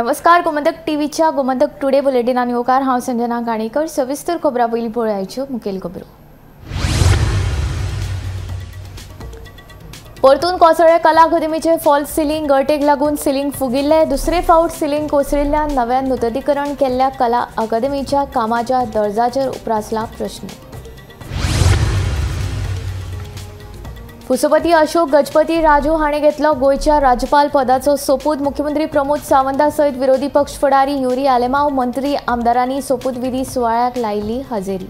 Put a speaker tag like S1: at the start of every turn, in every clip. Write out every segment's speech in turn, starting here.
S1: नमस्कार. गोमंतक टीव्हीच्या गोमंतक टुडे बुलेटिनान येवकार. हांव संजना गाणेकर. सविस्तर खबरां पयलीं पळोवयाच्यो मुखेल खबरो. परतून कोसळ्ळे कला अकादमीचे फॉल्स सिलींग गळटेक लागून सिलींग फुगिल्ले. दुसरे फावट सिलींग कोसळिल्ल्यान नव्यान नूतनीकरण केल्ल्या कला अकादमीच्या कामाच्या दर्जाचेर उप्रासला प्रश्न. कुसपती अशोक गजपती राजू हाणें घेतलो गोयच्या राज्यपाल पदाचो सोपूत. मुख्यमंत्री प्रमोद सावंता सयत विरोधी पक्ष फुडारी युरी आलेमाव मंत्री आमदारांनी सोपूत विधी सुवाळ्याक लायिल्ली हजेरी.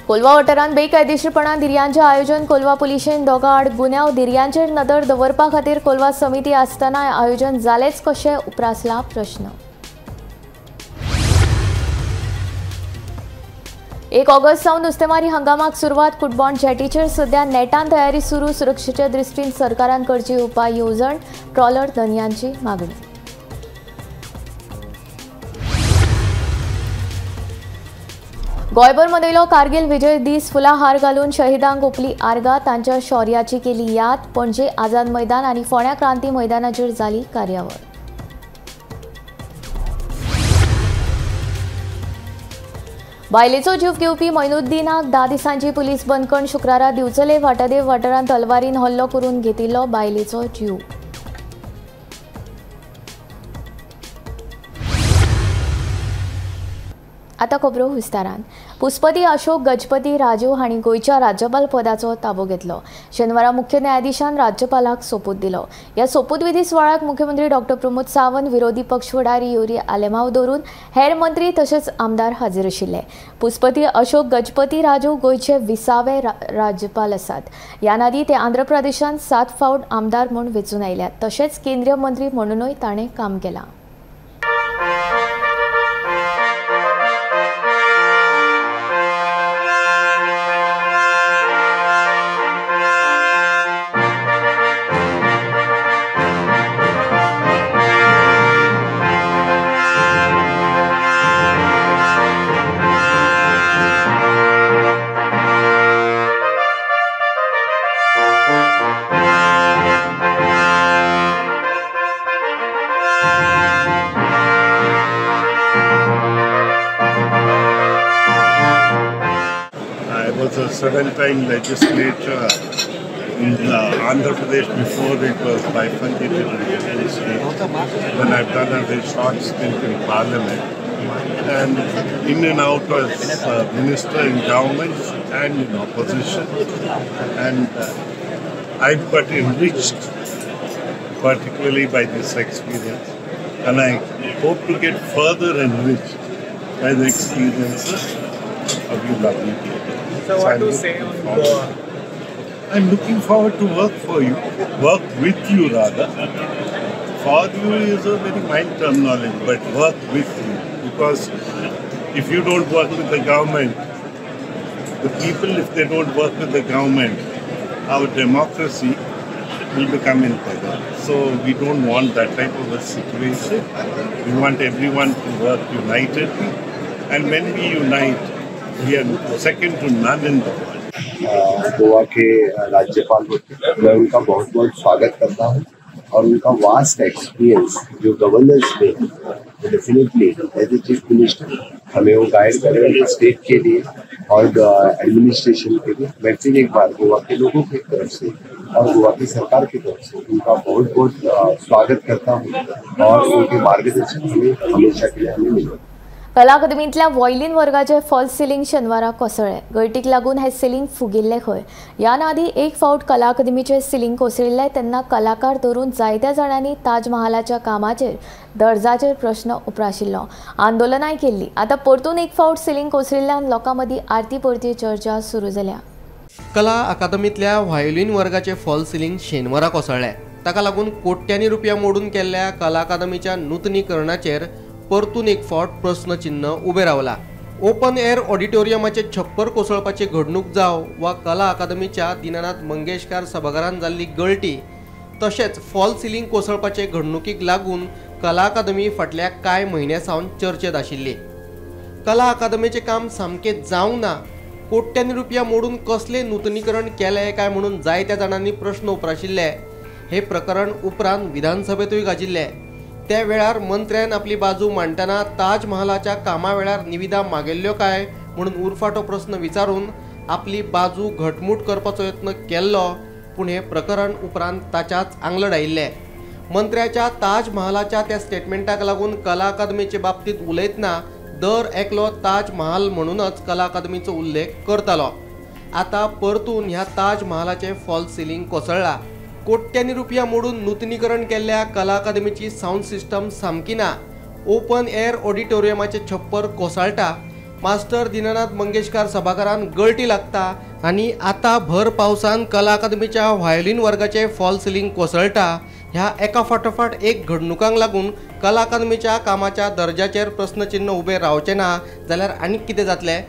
S1: कोलवा वाठारांत बेकायदेशीरपणान धिरयांचें आयोजन. कोलवा पुलिशेन दोगां आड गुन्यांव. धिरयांचेर नदर दवरपा खातीर कोलवा समिती आसतनाय आयोजन जालेच कशें उप्रासला प्रश्न. 1 ऑगस्ट सावन नुस्तेमारी हंगामाक सुरवात. कुटबॉन्ड जेटीचेर सध्या नेटान तयारी सुरू. सुरक्षेच्या दृश्टीन सरकारान करची उपाय येवजण. ट्रॉलर धन्यांची मागणी. गोंयभर मनयलो कारगिल विजय दीस. फुलां हार घालून शहिदांक ओपली आर्गां. तांच्या शौर्याची केली याद. पणजे आझाद मैदान आनी फोंड्या क्रांती मैदानाचेर जाली कार्यावळ. बायलेचो जीव घेवपी मोइनुद्दीनाक 10 दिसांची पुलीस बंदखण. शुक्रारा दिवचले वाटादेव वाठारांत तलवारीन हल्लो करून घेतिल्लो बायलेचो जीव. आता खबरो विस्तारान. कुसपती अशोक गजपती राजू हांणी गोयच्या राज्यपाल पदाचो ताबो घेतलो. शेनवारा मुख्य न्यायाधीशान राज्यपालाक सोपूत दिलो. ह्या सोपूत विधी सुवाळ्याक मुख्यमंत्री डॉक्टर प्रमोद सावंत, विरोधी पक्ष फुडारी युरी आलेमाव धरून हेर मंत्री तशेंच आमदार हाजीर आशिल्ले. कुसपती अशोक गजपती राजू गोयचे 20वे राज्यपाल आसात. ह्या नादी ते आंध्र प्रदेशांत 7 फावट आमदार म्हूण वेंचून आयल्यात. तशेंच केंद्रीय मंत्री म्हणूनय ताणें काम केलां.
S2: A 7-time legislature in Andhra Pradesh before it was bifurcated into 2 states. Then I've done a very short stint in Parliament and in and out as minister in governments and in opposition. And I've got enriched particularly by this experience, and I hope to get further enriched by the experiences of you lovely people.
S3: So what to say on the...
S2: I'm looking forward to work with you rather. For you is a very mild terminology, but work with you. Because if you don't work with the government, the people, if they don't work with the government, our democracy will become impotent. So we don't want that type of a situation. We want everyone to work unitedly. And when we unite, we are second to none in the world.
S4: Goa के राज्यपाल होते, मैं उनका बहुत बहुत स्वागत करता हूँ और उनका वास्ट एक्सपीरियंस जो गवर्नेंस में definitely as a chief minister हमें वो गाइड करेंगे स्टेट के लिए और एडमिनिस्ट्रेशन के लिए. मैं फिर एक बार गोवा के लोगों की तरफ से और गोवा की सरकार की तरफ से उनका बहुत बहुत स्वागत करता हूँ और उनके मार्गदर्शन हमें हमेशा के लिए हमें मिले.
S1: कला अकादमींतल्या वॉयलिन वर्गाचे फॉल्स सिलींग शेनवारा कोसळ्ळे. गळटीक लागून हे सिलींग फुगिल्ले खंय. ह्या नादी 1 फावट कला अकादमीचे सिलींग कोसळिल्ले तेन्ना कलाकार धरून जायत्या जाणांनी ताज महालाच्या कामाचेर दर्जाचेर प्रश्न उप्राशिल्लो. आंदोलनाय केल्ली. आतां परतून 1 फावट सिलींग कोसळिल्ल्यान लोकां मदीं आरती परती चर्चा सुरू जाल्या.
S5: कला अकादमींतल्या व्हायोलिन वर्गाचे फॉल्स सिलींग शेनवारा कोसळ्ळे. ताका लागून कोट्यांनी रुपया मोडून केल्ल्या कला अकादमीच्या नूतनीकरणाचेर परतून 1 फावट प्रश्नचिन्ह उबें रावला. ओपन एअर ऑडिटोरियमाचे छप्पर कोसळपाची घडणूक जाव वा कला अकादमीच्या दीनानाथ मंगेशकार सभाघरांत जाल्ली गळटी तशेंच फॉल सिलींग कोसळपाचे घडणुकीक लागून कला अकादमी फाटल्या कांय म्हयन्यां सावन चर्चेत आशिल्ली. कला अकादमीचें काम सामकें जावंक ना. कोट्यांनी रुपया मोडून कसले नूतनीकरण केले काय म्हणून जायत्या जाणांनी प्रश्न उपराशिल्ले. हे प्रकरण उपरांत विधानसभेतूय गाजिल्ले। त्या वेळार मंत्र्यान आपली बाजू मांडटना ताज महालाच्या कामा वेळार निविदा मागेल्ल्यो काय म्हणून उरफाटो प्रश्न विचारून आपली बाजू घटमूट करपाचो यत्न केल्लो, पूण हे प्रकरण उपरांत ताच्याच आंगलड आयिल्ले। मंत्र्याच्या ताज महालाच्या त्या स्टेटमेंटाक लागून कला अकादमीचे बाबतीत उलयतना दर एकलो ताज महाल म्हणूनच कला अकादमीचो उल्लेख करतालो। आता परतून ह्या ताज महालाचे फॉल्स सिलींग कोसळ्ळा। कोट्यांनी रुपया मोडून नूतनीकरण केल्ल्या कला अकादमीची साऊंड सिस्टम सामकी ना। ओपन एअर ऑडिटोरियमाचे छप्पर कोसळटा, मास्टर दीनानाथ मंगेशकार सभाघरान गळटी लागता आणि आता भर पावसान कला अकादमीच्या व्हायोलिन वर्गाचे फॉल सिलींग कोसळटा। ह्या एका फाटोफाट एक घडणुकांक लागून कला अकादमीच्या कामाच्या दर्जाचेर प्रश्नचिन्ह उबे रावचे ना जाल्यार आनीक कितें जातलें?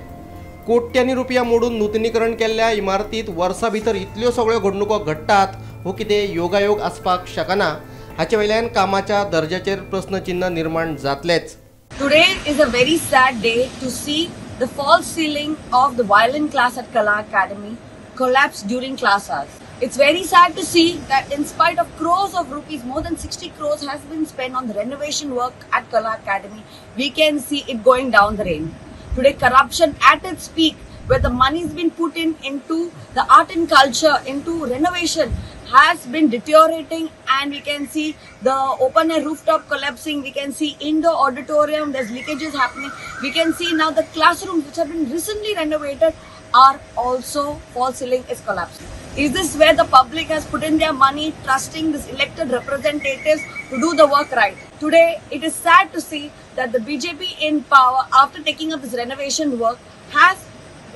S5: कोट्यांनी रुपया मोडून नूतनीकरण केल्ल्या इमारतीत वर्सां भितर इतल्यो सगळ्यो घडणुको घडटात हो कितें योगायोग आसपाक शकना? हाचे वयल्यान कामाच्या दर्जाचेर प्रश्नचिन्ह निर्माण जातलेच।
S6: Today is a very sad day to see the false ceiling of the violin class at Kala Academy collapse during class hours. It's very sad to see that in spite of crores of rupees, more than 60 crores has been spent on the renovation work at Kala Academy, we can see it going down the drain. Today corruption at its peak, where the money's been put into the art and culture, into renovation, has been deteriorating, and we can see the open air rooftop collapsing. We can see indoor auditorium, there's leakages happening. We can see now the classrooms which have been recently renovated are also false ceiling is collapsing. Is this where the public has put in their money, trusting these elected representatives to do the work right? Today, it is sad to see that the BJP in power, after taking up this renovation work, has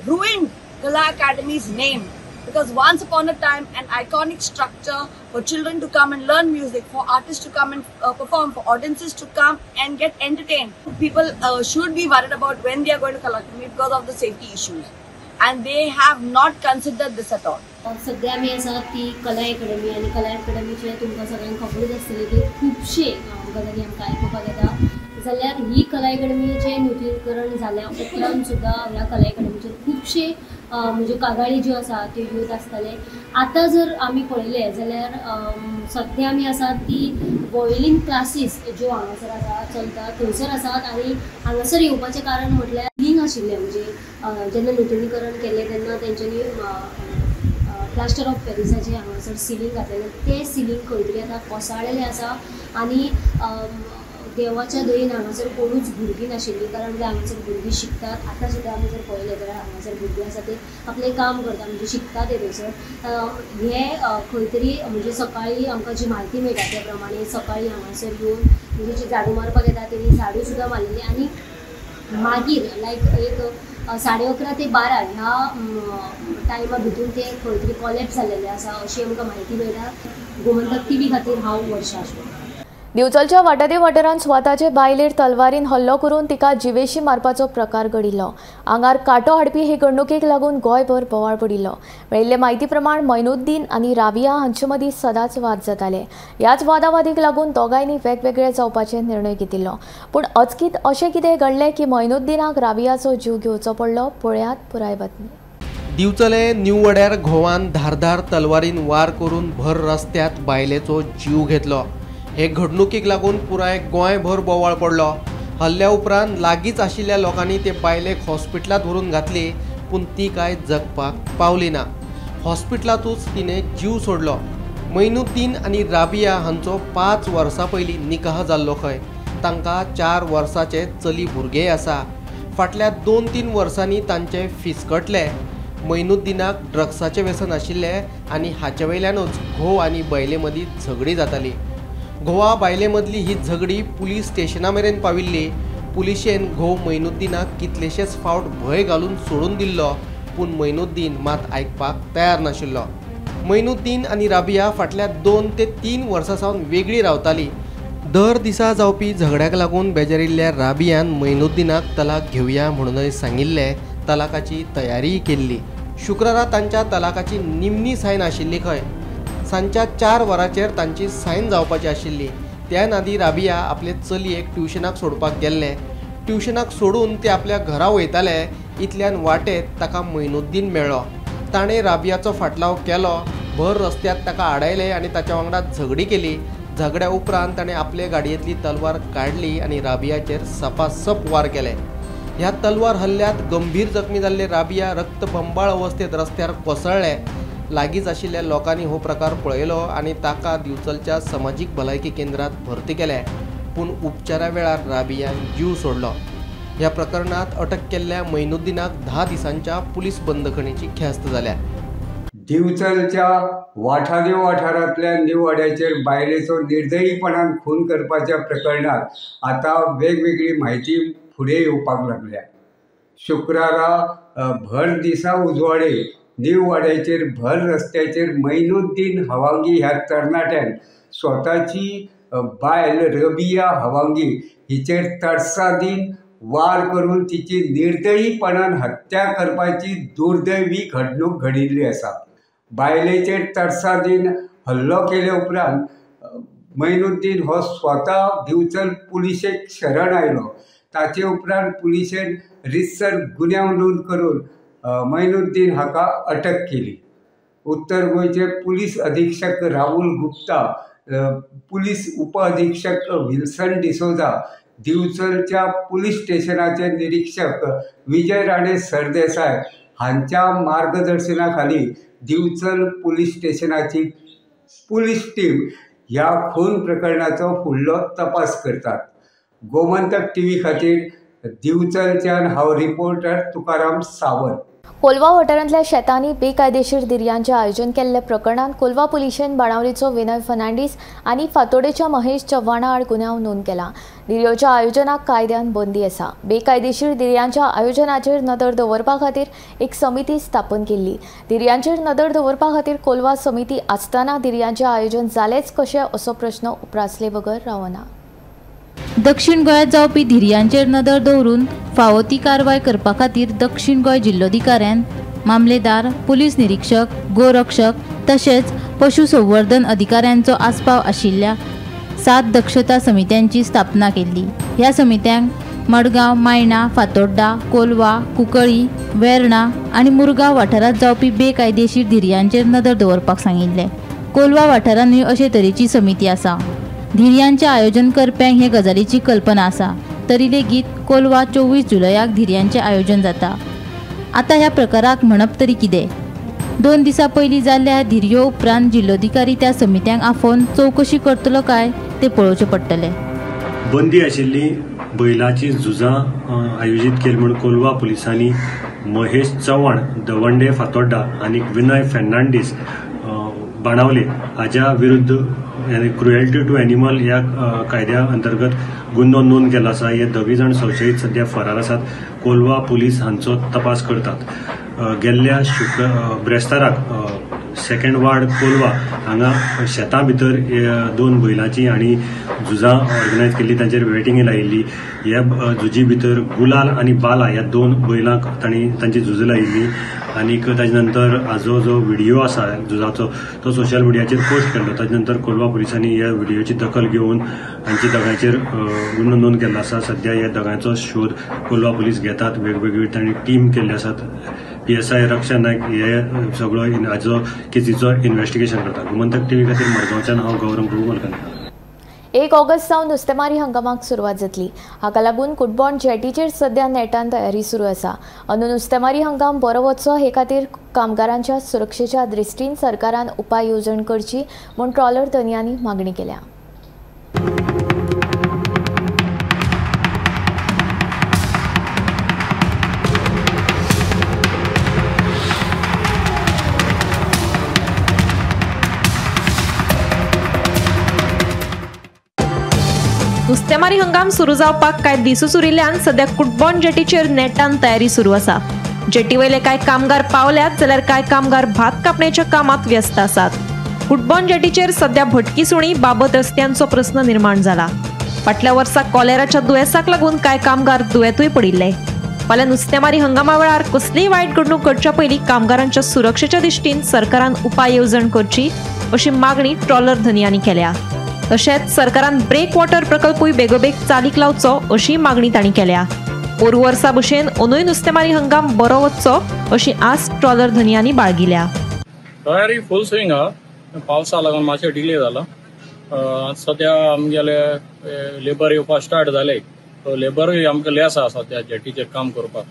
S6: ruined Kala Academy's name. Because once upon a time, an iconic structure for children to come and learn music, for artists to come and perform, for audiences to come and get entertained. People should be worried about when they are going to Kala Academy because of the safety issues. And they have not considered this at all.
S7: सध्या आमी आसा ती कला academy आनी कला अकॅडमीचे तुमकां सगळ्यांक खबरूच आसतली की खुबशे गजाली आमकां आयकुपाक येता। जाल्यार ही कला अकॅडमीचें नूतनीकरण जाल्या उपरांत सुद्दां ह्या कला अकॅडमीचेर खुबशे म्हणजे कागाळी ज्यो आसा त्यो येत आसतले। आतां जर आमी पळयले जाल्यार सध्या आमी आसा ती व्हायोलिन क्लासीस ज्यो हांगासर आसा चलता थंयसर आसात आनी हांगासर येवपाचें कारण म्हटल्यार लिंक आशिल्लें म्हणजे जेन्ना नूतनीकरण केल्लें तेन्ना तेंच्यांनी प्लास्टर ऑफ पॅरिसाचें हांगासर सिलींग घातलेलें, तें सिलींग खंय तरी आतां कोसळ्ळेलें आसा आनी देवाच्या दयेन हांगासर कोणूच भुरगीं नाशिल्लीं, कारण हांगासर भुरगीं शिकतात। आतां सुद्दां आमी जर पळयलें जाल्यार हांगासर भुरगीं आसा ते आपलें काम करता म्हणजे शिकतात ते थंयसर। हे खंय तरी म्हणजे सकाळीं आमकां जी म्हायती मेळटा त्या प्रमाणे सकाळीं हांगासर येवन म्हणजे जी झाडू मारपाक येता तेणी झाडू सुद्दां मारलेली आनी मागीर लायक एक 11:30 ते 12 ह्या टायमा भितर ते खंय तरी कॉलेप्स जाल्लेले आसा अशी आमकां म्हायती मेळटा। गोमंतक TV खातीर हांव वर्षा आशिल्लें।
S1: दिवचलच्या वाटादी वाठारांत स्वताचे बायलेर तलवारीन हल्लो करून तिका जिवेशी मारपाचो प्रकार घडिल्लो। आंगार कांटो हाडपी हे घडणुकेक लागून गोंयभर बोवाळ पडिल्लो। मेळिल्ले म्हायती प्रमाण मैनुद्दीन आनी राबिया हांचे मदीं सदांच वाद जाताले। ह्याच वादावादीक लागून दोगांयनी वेगवेगळे जावपाचे निर्णय घेतिल्लो। पूण अचकीत अशें कितें घडलें की मैनुद्दीनाक राबियाचो जीव घेवचो पडलो? पळयात पुराय बातमी।
S5: दिवचले न्यू वड्यार घोवान धारधार तलवारीन वार करून भर रस्त्यात बायलेचो जीव घेतलो। हे घडणुकीक लागून पुराय गोंयभर बोवाळ पडलो। हल्ल्या उपरांत लागींच आशिल्ल्या लोकांनी ते बायलेक हॉस्पिटलांत व्हरून घातली, पूण ती कांय जगपाक पावली ना। हॉस्पिटलांतूच तिणें जीव सोडलो। मैनुद्दीन आनी राबिया हांचो 5 वर्सां पयलीं निकाह जाल्लो खंय। तांकां 4 वर्सांचे चली भुरगेंय आसा। फाटल्या 2-3 वर्सांनी तांचें फिसकटलें। मैनुद्दीनाक ड्रग्साचें व्यसन आशिल्लें आनी हाचे वयल्यानूच घोव आनी बायले मदीं झगडी जाताली। घोवा बायले मदली ही झगडी पुलीस स्टेशना मेरेन पाविल्ली। पुलिशेन घोव मैनुद्दीनाक कितलेशेच फावट भंय घालून सोडून दिल्लो, पूण मैनुद्दीन मात आयकपाक तयार नाशिल्लो। मैनुद्दीन आनी राबिया फाटल्या 2 ते 3 वर्सां सावन वेगळी रावताली। दर दिसा जावपी झगड्याक लागून बेजारिल्ल्या राबियान मैनुद्दीनाक तलाक घेवया म्हणूनय सांगिल्ले। तलाकाची तयारी केल्ली। शुक्रारा तांच्या तलाकाची निमणी सायन आशिल्ली खंय। सांच्या 4 वरांचेर तांची सायन जावपाची आशिल्ली। त्या नादी राबिया आपले चलयेक ट्युशनाक सोडपाक गेल्ले। ट्युशनाक सोडून ते आपल्या घरा वयताले इतल्यान वाटेत ताका मैनुद्दीन मेळ्ळो। ताणें राबियाचो फाटलाव केलो भर रस्त्यात ताका आडायले आणि ताच्या वांगडा झगडी केली। झगड्या उपरांत ताणें आपले गाडयेंतली तलवार काढली आणि राबियाचेर सपासप वार केले। ह्या तलवार हल्ल्यात गंभीर जखमी जाल्ले राबिया रक्तबंबाळ अवस्थेत रस्त्यार कोसळ्ळे। लागींच आशिल्ल्या लोकांनी हो प्रकार पळयलो आणि ताका दिवचलच्या समाजीक भलायकी केंद्रात भरती केले, पूण उपचारा वेळार राबियान जीव सोडलो। ह्या प्रकरणात अटक केल्ल्या मैनुद्दीनाक 10 दिसांच्या पुलीस बंदखणीची ख्यास्त जाल्या।
S8: दिवचलच्या वाठारांतल्या न्यू वाड्याचेर बायलेचो निर्दयीपणान खून करपाच्या प्रकरणात आता वेगवेगळी म्हायती फुडें येवपाक लागल्या। शुक्रारा भर दिसा उजवाडे न्यू वाड्याचेर भर रस्त्याचेर मैनुद्दीन हवांगी ह्या तरणाट्यान स्वताची बायल रबिया हवांगी हिचेर तडसादीन वार करून तिची निर्दयीपणान हत्या करपाची दुर्दैवी घडणूक घडिल्ली आसा। बायलेचेर तडसादीन हल्लो केले उपरांत मैनुद्दीन हो स्वता दिवचल पुलिशेक शरण आयलो। ताचे उपरांत पुलिशेन रितसर गुन्यांव नोंद करून मैनुद्दीन हाका अटक केली। उत्तर गोंयचे पुलीस अधीक्षक राहुल गुप्ता, पुलीस उप अधीक्षक विल्सन डिसोजा, दिवचलच्या पुलीस स्टेशनाचे निरीक्षक विजय राणे सरदेसाय हांच्या मार्गदर्शना खाली दिवचल पुलीस स्टेशनाची पुलीस टीम ह्या खून प्रकरणाचो फुडलो तपास करतात। गोमंतक टीव्ही खातीर दिवचलच्यान हांव रिपोर्टर तुकाराम सावंत।
S1: कोलवा वाठारांतल्या शेतांनी बेकायदेशीर निर्यांचें आयोजन केल्ल्या प्रकरणात कोलवा पुलिशेन बाणावलीचो विनय फर्नांडीस आनी फातोडेच्या महेश चव्हाणा आड गुन्यांव नोंद केला। निर्योच्या आयोजनाक कायद्यान बंदी आसा। बेकायदेशीर निर्यांच्या आयोजनाचेर नदर दवरपा खातीर एक समिती स्थापन केल्ली। निर्यांचेर नदर दवरपा खातीर कोलवा समिती आसतना निर्यांचें आयोजन जालेच कशें असो प्रश्न उपरासले बगर रावना।
S9: दक्षिण गोंयांत जावपी धिरयांचेर नदर दवरून फावो ती कारवाय करपा खातीर दक्षिण गोंय जिल्लोधिकाऱ्यान मामलेदार, पुलीस निरीक्षक, गोरक्षक तशेंच पशुसंवर्धन अधिकाऱ्यांचो आस्पाव आशिल्ल्या 7 दक्षता समित्यांची स्थापना केल्ली। ह्या समित्यांक मडगांव, मायणा, फातोड्डा, कोलवा, कुंकळी, वेर्णा आनी मुरगांव वाठारांत जावपी बेकायदेशीर धिरयांचेर नदर दवरपाक सांगिल्ले। कोलवा वाठारांतूय अशे तरेची समिती आसा। धिरयांचें आयोजन करप्यांक हे गजालीची कल्पना आसा, तरी लेगीत कोलवा 24 जुलयाक धिरयांचें आयोजन जाता। आतां ह्या प्रकाराक म्हणप तरी कितें? 2 दिसां पयलीं जाल्ल्या धिरयो उपरांत जिल्लोधिकारी त्या समित्यांक आफोवन चवकशी करतलो काय ते पळोवचें पडटलें।
S10: बंदी आशिल्ली बैलाची झुजां आयोजीत केली म्हूण कोलवा पुलिसांनी महेश चव्हाण दवंडे फातोड्डा आनी विनय फर्नांडीस बाणावले हाच्या विरुद्ध क्रुएल्टी टू एनिमल ह्या कायद्या अंतर्गत गुन्हो नोंद केला आसा। हे 2 जाण संशयीत सध्या फरार आसात। कोलवा पुलीस हांचो तपास करतात। गेल्ल्या ब्रेस्ताराक 2nd वार्ड कोलवा हांगा शेतां भितर 2 बैलांची आनी झुजां ऑर्गनायज केल्ली, तांचेर वेटिंग लायिल्ली। ह्या झुजी भितर गुलाल आनी बाला ह्या 2 बैलांक तांची झुज लायिल्ली। आनीक ताजे नंतर हाजो जो व्हिडिओ आसा झुजाचो तो सोशल मिडियाचेर पोस्ट केल्लो। ताजे नंतर कोलवा पुलिसांनी ह्या व्हिडिओची दखल घेवन हांची दोगांचेर गुन्हो नोंद केल्लो आसा। सध्या ह्या दोगांचो शोध कोलवा पुलीस घेतात। वेगवेगळी तांणी टीम केल्ली आसात। PSI रक्षा नायक हे सगळो हाजो केसीचो इन्व्हेस्टिगेशन करतात। गोमंतक टीव्ही खातीर मडगांवच्यान हांव गौरव प्रभू मलकानी।
S1: 1 ऑगस्ट सावन नुस्तेमारी हंगामाक सुरवात जातली। हाका लागून कुडबॉन्ड जेटीचेर सध्या नेटान तयारी सुरू आसा। अंदू नुस्तेमारी हंगाम बरो वचचो हे खातीर कामगारांच्या सुरक्षेच्या दृश्टीन सरकारान उपाय येवजण करची म्हूण ट्रॉलर धन्यांनी मागणी केल्या।
S11: नुस्तेमारी हंगाम सुरू जावपाक कांय दिसूच उरिल्ल्यान सध्या कुडबॉन्ड जेटीचेर नेटान तयारी सुरू आसा। जेटी वयले कांय कामगार पावल्यात जाल्यार कांय कामगार भात कापण्याच्या कामात व्यस्त आसात। कुडबॉन्ड जेटीचेर सध्या भटकी सुणी बाबत रस्त्यांचो प्रस्न निर्माण जाला। फाटल्या वर्सा कॉलेराच्या दुयेंसाक लागून कांय कामगार दुयेंतूय पडिल्ले। फाल्यां नुस्तेमारी हंगामा वेळार कसलीय वायट घडणूक घडच्या पयलीं कामगारांच्या सुरक्षेच्या दिश्टीन सरकारान उपाय येवजण करची अशी मागणी ट्रॉलर धन्यांनी केल्या। तशेंच सरकारान ब्रेक वॉटर प्रकल्पूय बेगोबेग चालीक लावचो अशी मागणी तांणी केल्या। पोरू वर्सा भशेन अंदूय नुस्तेमारी हंगाम बरो वचचो अशी आस ट्रॉलर धन्यांनी बाळगिल्या।
S3: तयारी फुल स्विंग हा. पावसा लागून मातशें डिले जाला. सध्या आमगेले लेबर येवपाक स्टार्ट जाले. लेबरूय आमकां लेस आसा सध्या जेटीचेर काम करपाक.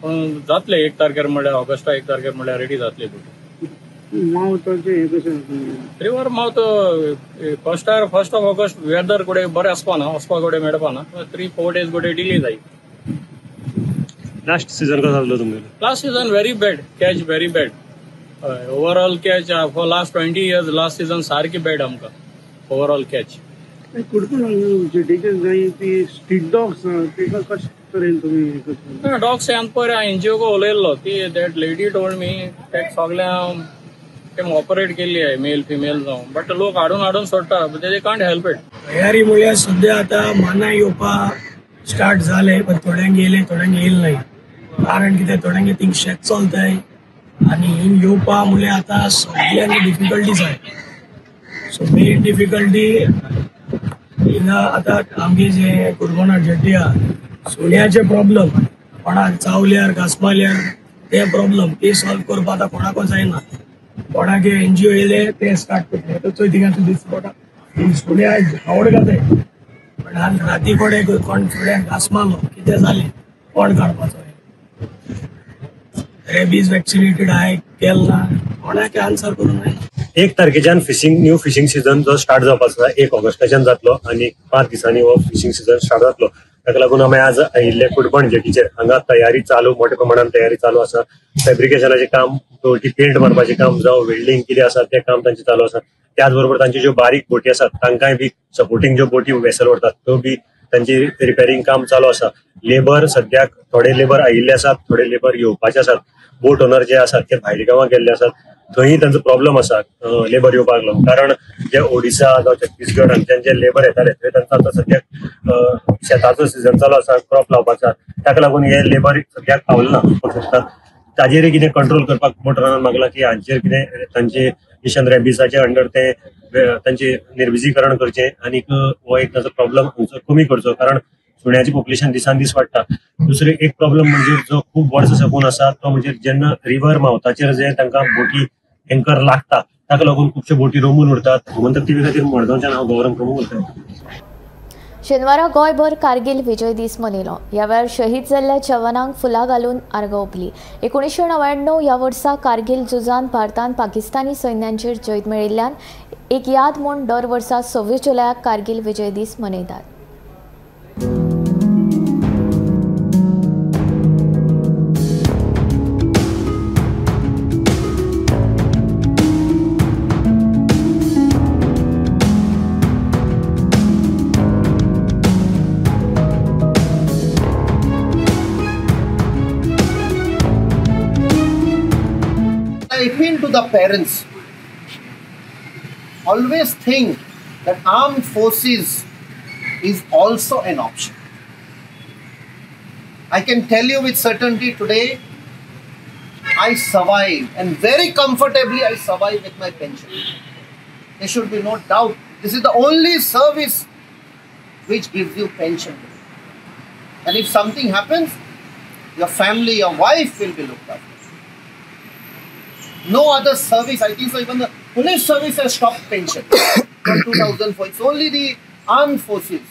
S3: पण जातले 1 तारखेर म्हणल्यार ऑगस्टा 1 तारखेर म्हणल्यार रेडी जातले बोटी. River mouth first of August weather गोडे बरें आसपाना, वचपाक गोडे मेळपाना. 3-4 days गोडे डिले जाय.
S10: लास्ट सीझन कसो जालो तुमगेलो?
S3: Last season very bad, catch very bad. Overall catch for last 20 years last season सारकी बॅड आमकां ओवरऑल कॅच. डॉग्स हांवें पळय एनजीओ उलयल्लो ती दॅट लेडी टोल्ड मी तेका सगळ्यांक तेम ऑपरेट केल्ली आहे मेल फिमेल जावन. बट लोक हाडून सोडटा दे कांट हेल्प इट.
S12: तयारी म्हळ्यार सध्या आता माना येवपाक स्टार्ट जाले पण थोड्यांक येयले थोड्यांक येयले नाही. कारण कितें थोड्यांक थिंग शेत चलताय आनी हिंग येवपा म्हळ्यार आतां सगळ्यांक डिफिकल्टीज आहाय. सो मेन डिफिकल्टी हिंगा आतां आमगे जे कुर्बोनाट जेटी आहा सुण्याचे प्रॉब्लम कोणाक चावल्यार घासमाल्यार ते प्रॉब्लम ते सॉल्व करपाक आतां कोणाकूच जायना. कोणाक एनजीओ येयले ते स्टार्ट करतले चोय थिंगांतून दिसता पडटा सुण्या आवड घाताय. पण आज राती कोण सुण्याक घास मारलो कितें जालें कोण काडपाचो. रेबीज वॅक्सिनेटेड आहे केला कोणाक आन्सर करूंक ना.
S10: 1 तारखेच्यान न्यू फिशिंग सीझन जो स्टार्ट जावपाक आसा 1 ऑगस्टाच्यान जातलो आनी 5 दिसांनी हो फिशिंग सीझन स्टार्ट जातलो. ताका लागून आमी आज आयिल्ले कुडबण जेटीचेर हांगा तयारी चालू मोठ्या प्रमाणात तयारी चालू आसा. फॅब्रिकेशनाचें काम बोटी पेंट मारपाचें काम जावं वेल्डिंग कितें आसा तें काम तांचें चालू आसा. त्याच बरोबर तांच्यो ज्यो बारीक बोटी आसात तांकांय बी सपोर्टिंग ज्यो बोटी वेसल व्हरतात त्यो बी तांची रिपेरिंग काम चालू आसा. लेबर सद्याक थोडे लेबर आयिल्ले आसात, थोडे लेबर येवपाचे आसात. बोट ओनर जे आसात ते भायल्या गांवांक गेल्ले आसात. थंय तांचो प्रॉब्लम आसा लेबर येवपाक लागून. कारण जे ओडिसा जावं छत्तीसगड हांगच्यान जे लेबर येताले थंय तांचो आतां सद्याक शेताचो सीझन चालू आसा, क्रॉप लावपाचो. ताका लागून हे लेबर सद्याक पावले ना. ताजेर कितें कंट्रोल करपाक बोट ओनरान मागला की हांचेर कितें तांचे मिशन रेबीसाचे अंडर ते तांचे निर्विजीकरण करचें आनी हो एक ताचो प्रॉब्लम कमी करचो. कारण सुण्याची पॉप्युलेशन दिसान दीस वाडटा. दुसरे एक प्रॉब्लम म्हणजे जो खूब वर्सां साकून आसा तो म्हणजे जेन्ना रिव्हर मावथाचेर जे तांकां बोटी टँकर लागता ताका लागून खुबश्यो बोटी रोमून उरतात. गोमंतक टीव्ही खातीर मडगांवच्यान हांव गौरव प्रभू उलयतां.
S1: शेनवारा गोंयभर कारगिल विजय दीस मनयलो. ह्या वेळार शहीद जाल्ल्या जवानांक फुलां घालून आर्गां ओंपली. 1999 ह्या वर्सा कारगिल झुजांत भारतान पाकिस्तानी सैन्यांचेर जैत मेळयिल्ल्यान एक याद म्हूण दर वर्सा 26 जुलयाक कारगिल विजय दीस मनयतात.
S13: I appeal to the parents, always think that armed forces is also an option. I can tell you with certainty today, I survive and very comfortably I survive with my pension. There should be no doubt. This is the only service which gives you pension. And if something happens, your family, your wife will be looked after. No other service, I think so, even the police service has stopped pension from 2004. It's only the armed forces.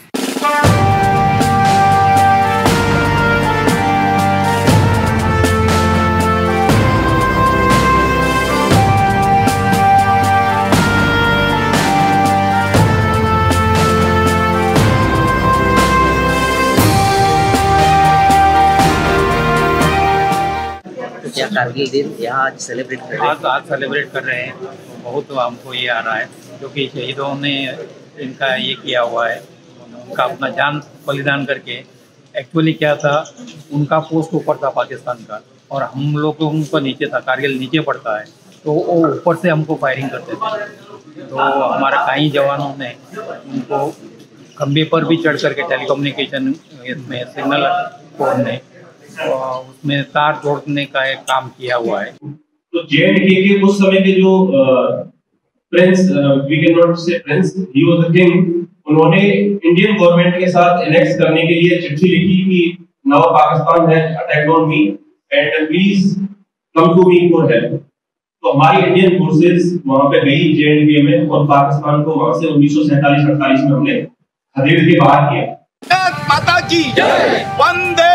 S14: क्या कारगिल दिन यहाँ आज celebrate कर रहे हैं?
S15: आज celebrate कर रहे हैं. बहुत हमको ये आ रहा है क्योंकि शहीदों ने इनका ये किया हुआ है, उनका अपना जान बलिदान करके. एक्चुअली क्या था, उनका पोस्ट ऊपर था पाकिस्तान का और हम लोग उनको नीचे था. कारगिल नीचे पड़ता है तो वो ऊपर से हमको फायरिंग करते थे. तो हमारे कई जवानों ने उनको खंबे पर भी चढ़ करके टेलीकम्युनिकेशन में सिग्नल कोड ने उसमें तार जोड़ने का एक काम किया हुआ है.
S16: तो जेएनके के उस समय के जो prince, we can not say prince, he was the king. उन्होंने इंडियन गवर्नमेंट के साथ इनेक्ट करने के लिए चिट्ठी लिखी कि now Pakistan has attacked on me and please come to me for help. तो हमारी इंडियन फोर्सेस वहां पे गई J&K में और पाकिस्तान को वहां से 1947-48 में हमने खदेड़ के बाहर किया।
S17: माता की जय, वंदे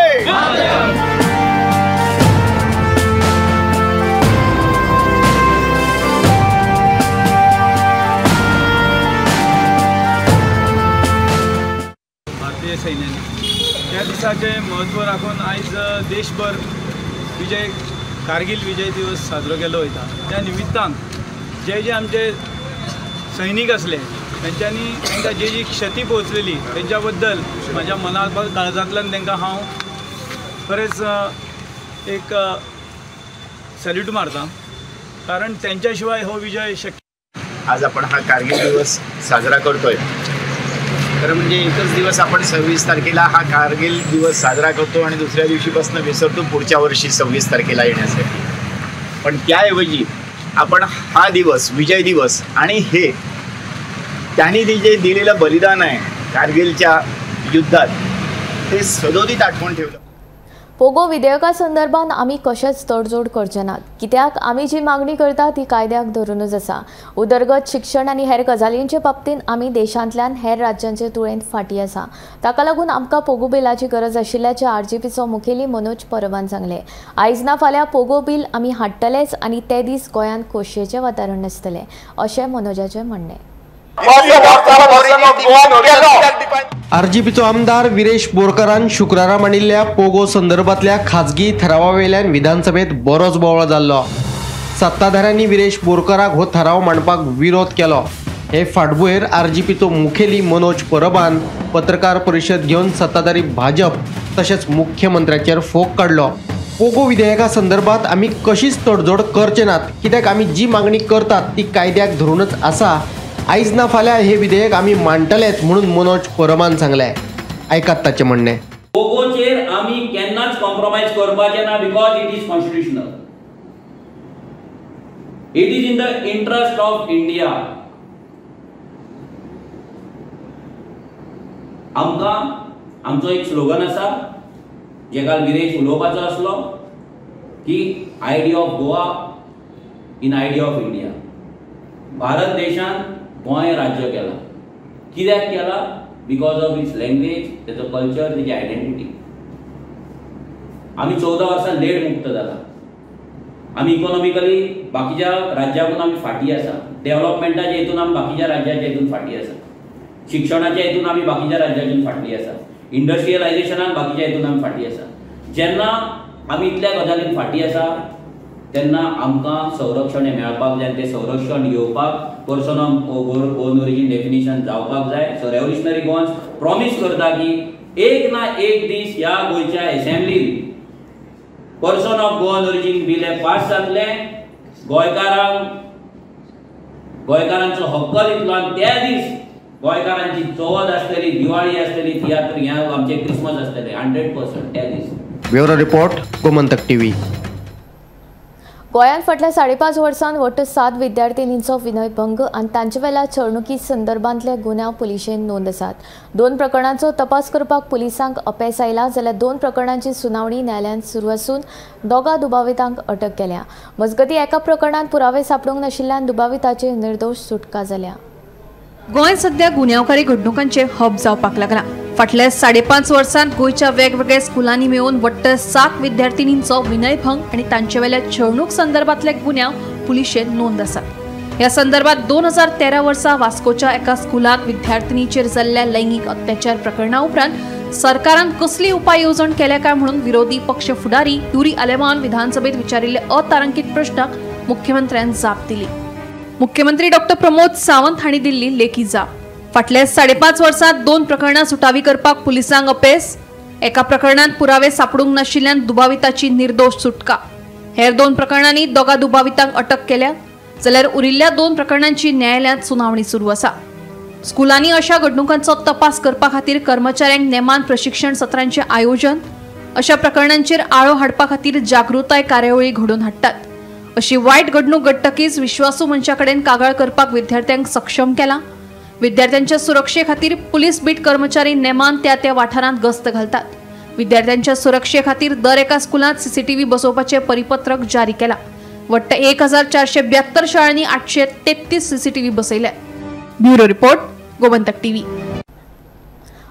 S18: भारतीय सैन्याने त्या दिसाचे महत्व राखून आयज देशभर विजय कारगिल विजय दिवस साजरो केलो वयता। त्या निमित्तान जे आमचे सैनीक असले त्यांच्यानी तांकां जी क्षती पोहोचलेली त्यांच्या बद्दल माझ्या काळजांतल्यान तांकां हांव खरेंच एक सॅल्यूट मारता, कारण त्यांच्या शिवाय हो विजय शक्य।
S17: आज आपण हा कारगिल दिवस साजरा करतोय, खरं म्हणजे एकच दिवस आपण 26 तारखेला हा कारगिल दिवस साजरा करतो आणि दुसऱ्या दिवशीपासून विसरतो पुढच्या वर्षी 26 तारखेला येण्यासाठी। पण त्याऐवजी आपण हा दिवस विजय दिवस आणि हे त्यांनी जे दिलेलं बलिदान आहे कारगिलच्या युद्धात ते सदोदित आठवण ठेवलं।
S1: पोगो विधेयका संदर्भात आम्ही कशेच तडजोड करचे नात, कित्याक आम्ही जी मागणी करता ती कायद्याक धरूनच आसा। उदरगत शिक्षण आनी हेर गजालींचे बाबतींत आमी देशांतल्यान हेर राज्यांचे तुळेंत फाटीं आसा। ताका लागून आमकां पोगो बिलाची गरज आशिल्ल्याचे RGPचो मुखेली मनोज परबान सांगले। आयज ना फाल्यां पोगो बिल आमी हाडटलेच आनी ते दीस गोंयांत खोशयेचें वातावरण नासतलें, अशें मनोजाचें म्हणणें।
S5: RGPचो आमदार विरेश बोरकारान शुक्रारा मांडिल्ल्या पोगो संदर्भातल्या खाजगी ठरावावेल्यान विधानसभेत बरोच बोवाळ जाल्लो। सत्ताधाऱ्यांनी विरेश बोरकाराक हो ठराव मांडपाक विरोध केलो। हे फाटभुंयेर RGPचो मुखेली मनोज परबान पत्रकार परिशद घेवन सत्ताधारी भाजप तशेंच मुख्यमंत्र्याचेर फोग काडलो। पोगो विधेयका संदर्भात आमी कशीच तडजोड करचे नात, कित्याक आमी जी मागणी करतात ती कायद्याक धरूनच आसा। आयज ना फाल्यां हे विधेयक आमी मांडटलेच म्हणून मनोज परबान सांगले। ऐकात ताचें म्हणणें।
S19: पोगोचेर आमी केन्नाच कॉम्प्रोमाइज करपाचें ना, because it is constitutional. It is in the interest of India. आमकां आमचो एक स्लोगन आसा जे काल विरेश उलोवपाचो आसलो की idea of Goa in idea of India. Bharat देशान गोंय राज्य केला, कित्याक केला? बिकॉज ऑफ इट्स लँग्वेज, तेचो कल्चर, तेची आयडेंटिटी। आमी 14 वर्सां लेट मुक्त जाला। आमी इकॉनॉमिकली बाकीच्या राज्याकून आमी फाटीं आसा। डेव्हलपमेंटाच्या हेतून आमी बाकीच्या राज्याच्या हेतून फाटीं आसा। शिक्षणाच्या हेतून आमी बाकीच्या राज्यातून फाटलीं आसा। इंडस्ट्रियलायझेशनान बाकीच्या हेतून आमी फाटीं आसा। जेन्ना आमी इतल्या गजालीन फाटीं आसा तेन्ना आमकां संरक्षण हें मेळपाक जाय। तें संरक्षण घेवपाक person of on origin definition जावपाक जाय। सो रेव्होल्युशनरी गोवन्स प्रॉमिस करता की एक ना एक दीस ह्या गोंयच्या एसेंब्लीन person of Goan origin bill हें पास जातलें, गोंयकारांचो हक्क दितलो आनी त्या दीस गोंयकारांची चवथ आसतली, दिवाळी आसतली, तियात्र ह्या आमचे क्रिसमस आसतले 100% त्या दीस।
S5: Bureau report Gomantak TV।
S1: गोंयांत फाटल्या 5.5 वर्सांत वट्ट 7 विद्यार्थिनींचो विनयभंग आनी तांचे वेल्या चळणुकी संदर्भांतले गुन्यांव पुलिशेन नोंद आसात। 2 प्रकरणांचो तपास करपाक पुलिसांक अपेस आयला, जाल्यार 2 प्रकरणांची सुनावणी न्यायालयांत सुरू आसून दोगा दुबावितांक अटक केल्या। मजगतीं एका प्रकरणांत पुरावे सापडूंक नाशिल्ल्यान दुबाविताची निर्दोश सुटका जाल्या।
S11: गोंय सध्या गुन्यांवकारी घडणुकांचे हब जावपाक लागला। फाटल्या 5.5 वर्सांत गोंयच्या वेगवेगळ्या स्कुलांनी मेळून वट्ट 7 विद्यार्थिनींचो विनयभंग आनी तांचे वेल्या छळणूक संदर्भातले गुन्यांव पुलिशेन नोंद आसा। ह्या संदर्भात 2013 वर्सा वास्कोच्या एका स्कुलाक विद्यार्थिनीचेर जाल्ल्या लैंगिक अत्याचार प्रकरणा उपरांत सरकारान कसली उपाय येवजण केल्या काय म्हणून विरोधी पक्ष फुडारी युरी आलेमान विधानसभेत विचारिल्ल्या अतारांकीत प्रश्नाक मुख्यमंत्र्यान जाप दिली। मुख्यमंत्री डॉक्टर प्रमोद सावंत हांणी दिल्ली लेखी जाप। फाटल्या 5.5 वर्सांत 2 प्रकरणां सुटावी करपाक पुलिसांक अपेस, एका प्रकरणांत पुरावे सापडूंक नाशिल्ल्यान दुबाविताची निर्दोश सुटका। हेर 2 प्रकरणांनी दोगा दुबावितांक अटक केल्या, जाल्यार उरिल्ल्या 2 प्रकरणांची न्यायालयांत सुनावणी सुरू आसा। स्कुलांनी अशा घडणुकांचो तपास करपा खातीर कर्मचाऱ्यांक नेमान प्रशिक्षण सत्रांचे आयोजन, अशा प्रकरणांचेर आळो हाडपा खातीर जागृताय कार्यावळी घडोवन हाडटात। अशी वायट घडणूक घडटकीच विश्वासू मंचा कडेन कागाळ करपाक विद्यार्थ्यांक सक्षम केला। विद्यार्थ्यांच्या सुरक्षे खातीर पुलीस बीट कर्मचारी नेमान त्या वाठारांत गस्त घालतात। विद्यार्थ्यांच्या सुरक्षे खातीर दर एका स्कुलांत CCTV बसोवपाचे परिपत्रक जारी केला। वट्ट 1472 शाळांनी 833 CCTV बसयल्या. Bureau report, Gomantak TV.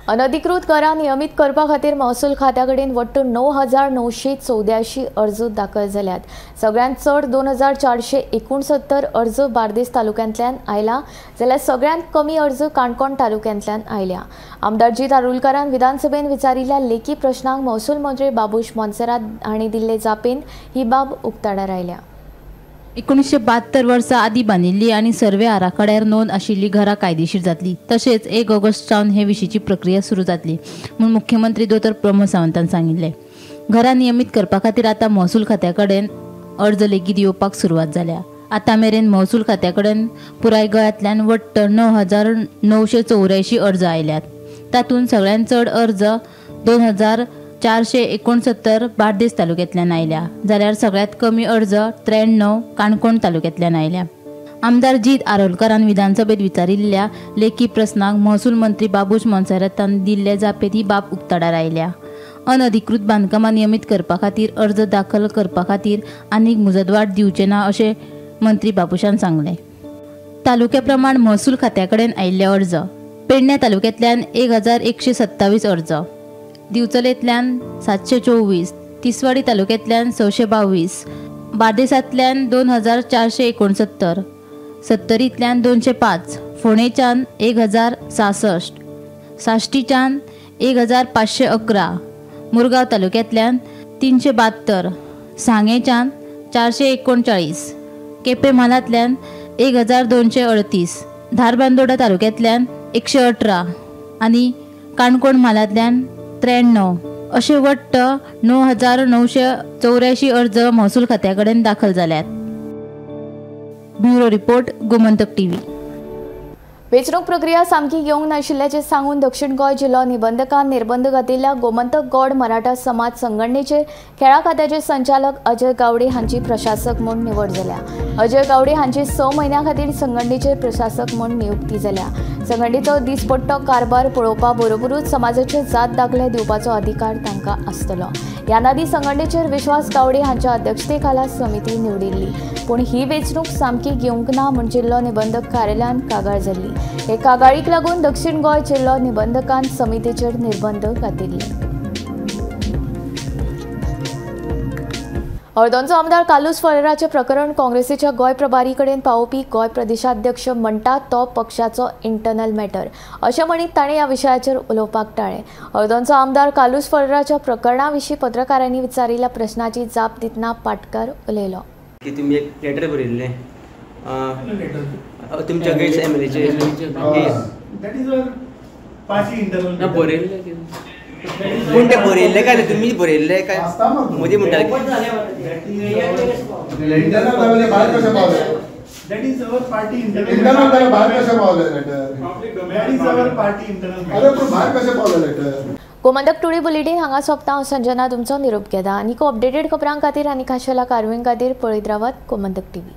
S1: अनधिकृत करा नियमित करपा खातीर महसूल खात्या कडेन वट्ट 9,984 अर्ज दाखल जाल्यात. सगळ्यांत चड 2,469 अर्ज बार्देस तालुक्यांतल्यान आयला जाल्यार सगळ्यांत कमी अर्ज काणकोण तालुक्यांतल्यान आयल्या. आमदार जी तारुलकरान विधानसभेन विचारिल्ल्या लेखी प्रश्नांक महसूल मंत्री बाबूश मोन्सेरात हांणी दिल्ले जापेन ही बाब उक्ताडार आयल्या.
S9: 1972 वर्सा आदी बांदिल्ली आनी सर्वे आराखड्यार नोंद आशिल्ली घरां कायदेशीर जातली. तशेंच 1 ऑगस्ट सावन हे विशींची प्रक्रिया सुरू जातली म्हूण मुख्यमंत्री दोतोर प्रमोद सावंतान सांगिल्ले. घरां नियमीत करपा खातीर आतां महसूल खात्या कडेन अर्ज लेगीत येवपाक सुरवात जाल्या. आतां मेरेन महसूल खात्या कडेन पुराय गोंयांतल्यान वट्ट 9,984 अर्ज आयल्यात. तातूंत सगळ्यांत चड अर्ज 2,469 बार्देस तालुक्यांतल्यान आयल्या जाल्यार सगळ्यांत कमी अर्ज 93 काणकोण तालुक्यांतल्यान आयल्या. आमदार जीत आरोलकरान विधानसभेत विचारिल्ल्या लेखी प्रस्नाक महसूल मंत्री बाबूश मोन्सेरातान दिल्ले जापेत ही बाब उक्ताडार आयल्या. अनधिकृत बांदकामां नियमीत करपा खातीर अर्ज दाखल करपा खातीर आनीक मुजतवाड दिवचे ना अशें मंत्री बाबूशान सांगलें. तालुक्या प्रमाण महसूल खात्या कडेन आयिल्ले अर्ज: पेडण्या तालुक्यांतल्यान 1,127 अर्ज, दिवचलेंतल्यान 724, तिसवाडी तालुक्यांतल्यान 622, बार्देसांतल्यान 2,469, सत्तरींतल्यान 205, फोंडेच्यान 1,066, साश्टीच्यान 1,511, मुरगांव तालुक्यांतल्यान 372, सांगेच्यान 439, केपें म्हालांतल्यान 1,238, धारबांदोडा तालुक्यांतल्यान 118 आनी काणकोण म्हालांतल्यान 93 अशे वट्ट 9,984 अर्ज महसूल खात्या कडेन दाखल जाल्यात. Bureau report, Gomantak TV.
S1: वेंचणूक प्रक्रिया सामकी घेवंक नाशिल्ल्याचें सांगून दक्षिण गोंय जिल्लो निबंधकान निर्बंध घातिल्ल्या गोमंतक गौड मराठा समाज संघटनेचे खेळा खात्याचे संचालक अजय गावडे हांची प्रशासक म्हूण निवड जाल्या. अजय गावडे हांची 6 म्हयन्यां खातीर संघटनेचे प्रशासक म्हूण नियुक्ती जाल्या. संघटनेचो दिसपट्टो कारभार पळोवपा बरोबरूच समाजाचे जात दाखले दिवपाचो अधिकार तांकां आसतलो. ह्या नादी संघटनेचेर विश्वास गावडे हांच्या अध्यक्षते खाला समिती निवडिल्ली. पूण ही वेंचणूक सामकी घेवंक ना म्हूण जिल्लो निबंधक कार्यालयान कागाळ जाल्ली. हे कागाळीक लागून दक्षिण गोंय जिल्लो निबंधकान समितीचेर निर्बंध घातिल्ले. अर्दोंचो आमदार कालूस फळेराचे प्रकरण काँग्रेसीच्या गोंय प्रभारी कडेन पावोवपी गोंय प्रदेशाध्यक्ष म्हणटा तो पक्षाचो इंटरनल मॅटर अशें म्हणीत ताणें ह्या विशयाचेर उलोवपाक टाळ्ळें. अर्दोंचो आमदार कालूस फळेराच्या प्रकरणा विशीं पत्रकारांनी विचारिल्ल्या प्रस्नाची जाप दितना पाटकार उलयलो.
S20: की तुमी एक लेटर बरयल्लें तुमच्या गैर एमएलएचे बरयल्लें पूण ते बरयल्ले काय तुमी बरयल्ले काय मोदी म्हणटा
S1: गोमंतक टुडे बुलेटिन हांगा सोंपता. हांव संजना तुमचो निरोप घेता. आनीक अपडेटेड खबरां खातीर आनी खाशेल्या कारवाईं खातीर पळयत रावात गोमंतक टीव्ही.